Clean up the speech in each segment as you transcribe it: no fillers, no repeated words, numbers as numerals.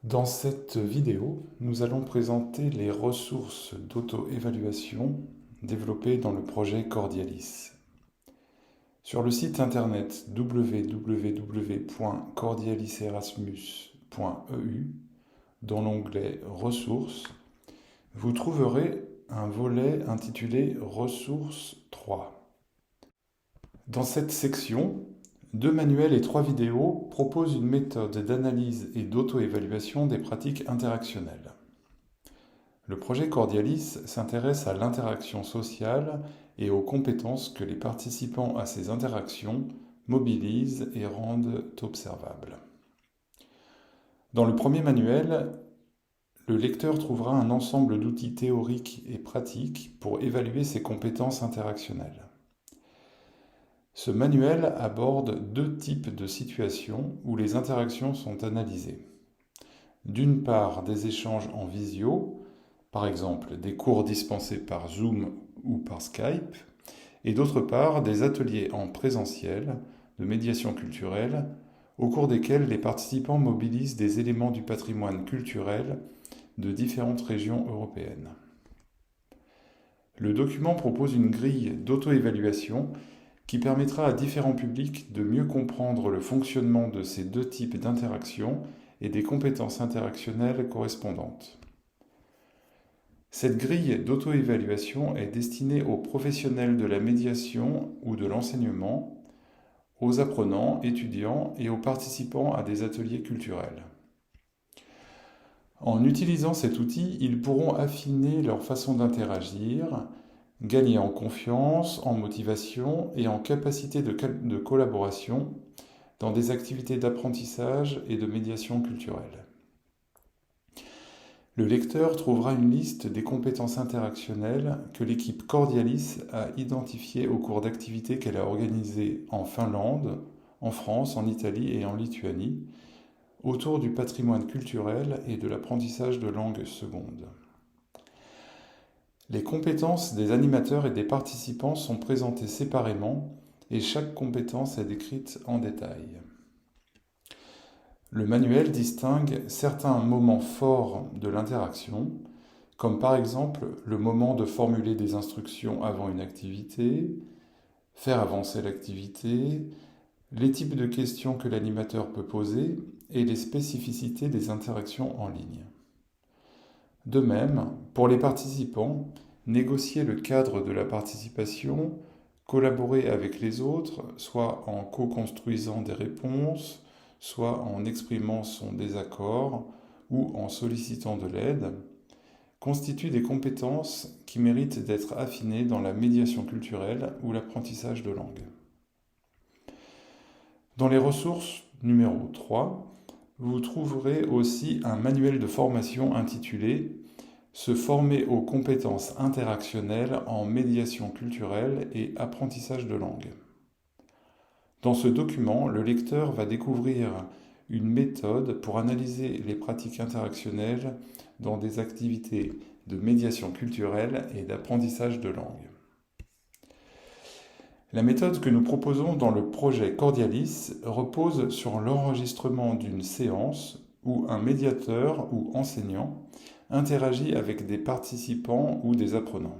Dans cette vidéo, nous allons présenter les ressources d'auto-évaluation développées dans le projet Cordialis. Sur le site internet www.cordialiserasmus.eu, dans l'onglet Ressources, vous trouverez un volet intitulé Ressources 3. Dans cette section, 2 manuels et 3 vidéos proposent une méthode d'analyse et d'auto-évaluation des pratiques interactionnelles. Le projet Cordialis s'intéresse à l'interaction sociale et aux compétences que les participants à ces interactions mobilisent et rendent observables. Dans le premier manuel, le lecteur trouvera un ensemble d'outils théoriques et pratiques pour évaluer ses compétences interactionnelles. Ce manuel aborde 2 types de situations où les interactions sont analysées. D'une part, des échanges en visio, par exemple des cours dispensés par Zoom ou par Skype, et d'autre part, des ateliers en présentiel de médiation culturelle, au cours desquels les participants mobilisent des éléments du patrimoine culturel de différentes régions européennes. Le document propose une grille d'auto-évaluation qui permettra à différents publics de mieux comprendre le fonctionnement de ces 2 types d'interactions et des compétences interactionnelles correspondantes. Cette grille d'auto-évaluation est destinée aux professionnels de la médiation ou de l'enseignement, aux apprenants, étudiants et aux participants à des ateliers culturels. En utilisant cet outil, ils pourront affiner leur façon d'interagir, gagner en confiance, en motivation et en capacité de collaboration dans des activités d'apprentissage et de médiation culturelle. Le lecteur trouvera une liste des compétences interactionnelles que l'équipe Cordialis a identifiées au cours d'activités qu'elle a organisées en Finlande, en France, en Italie et en Lituanie, autour du patrimoine culturel et de l'apprentissage de langues secondes. Les compétences des animateurs et des participants sont présentées séparément et chaque compétence est décrite en détail. Le manuel distingue certains moments forts de l'interaction, comme par exemple le moment de formuler des instructions avant une activité, faire avancer l'activité, les types de questions que l'animateur peut poser et les spécificités des interactions en ligne. De même, pour les participants, négocier le cadre de la participation, collaborer avec les autres, soit en co-construisant des réponses, soit en exprimant son désaccord ou en sollicitant de l'aide, constituent des compétences qui méritent d'être affinées dans la médiation culturelle ou l'apprentissage de langue. Dans les ressources numéro 3, vous trouverez aussi un manuel de formation intitulé « Se former aux compétences interactionnelles en médiation culturelle et apprentissage de langue ». Dans ce document, le lecteur va découvrir une méthode pour analyser les pratiques interactionnelles dans des activités de médiation culturelle et d'apprentissage de langue. La méthode que nous proposons dans le projet Cordialis repose sur l'enregistrement d'une séance où un médiateur ou enseignant interagit avec des participants ou des apprenants.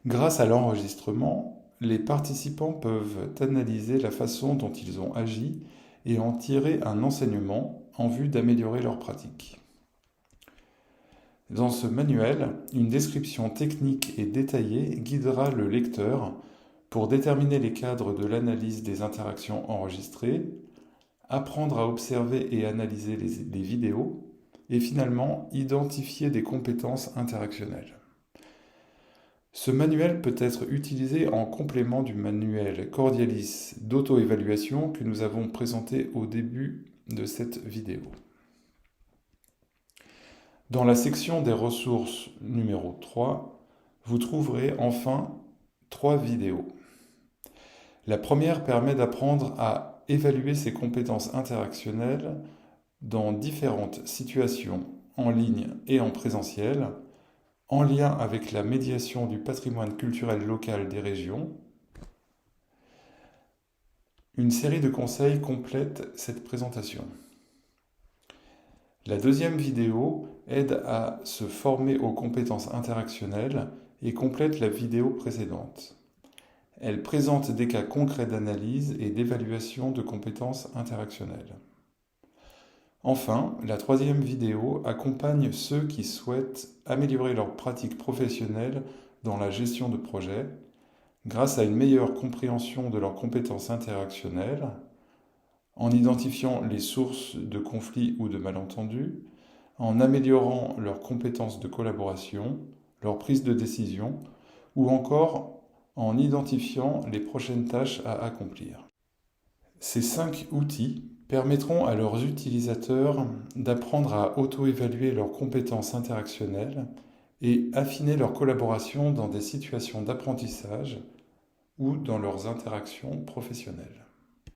Grâce à l'enregistrement, les participants peuvent analyser la façon dont ils ont agi et en tirer un enseignement en vue d'améliorer leur pratique. Dans ce manuel, une description technique et détaillée guidera le lecteur pour déterminer les cadres de l'analyse des interactions enregistrées, apprendre à observer et analyser les vidéos, et finalement identifier des compétences interactionnelles. Ce manuel peut être utilisé en complément du manuel Cordialis d'auto-évaluation que nous avons présenté au début de cette vidéo. Dans la section des ressources numéro 3, vous trouverez enfin 3 vidéos. La première permet d'apprendre à évaluer ses compétences interactionnelles dans différentes situations, en ligne et en présentiel, en lien avec la médiation du patrimoine culturel local des régions. Une série de conseils complète cette présentation. La deuxième vidéo aide à se former aux compétences interactionnelles et complète la vidéo précédente. Elle présente des cas concrets d'analyse et d'évaluation de compétences interactionnelles. Enfin, la troisième vidéo accompagne ceux qui souhaitent améliorer leur pratique professionnelle dans la gestion de projet grâce à une meilleure compréhension de leurs compétences interactionnelles, en identifiant les sources de conflits ou de malentendus, en améliorant leurs compétences de collaboration, leur prise de décision, ou encore en identifiant les prochaines tâches à accomplir. Ces 5 outils permettront à leurs utilisateurs d'apprendre à auto-évaluer leurs compétences interactionnelles et affiner leur collaboration dans des situations d'apprentissage ou dans leurs interactions professionnelles.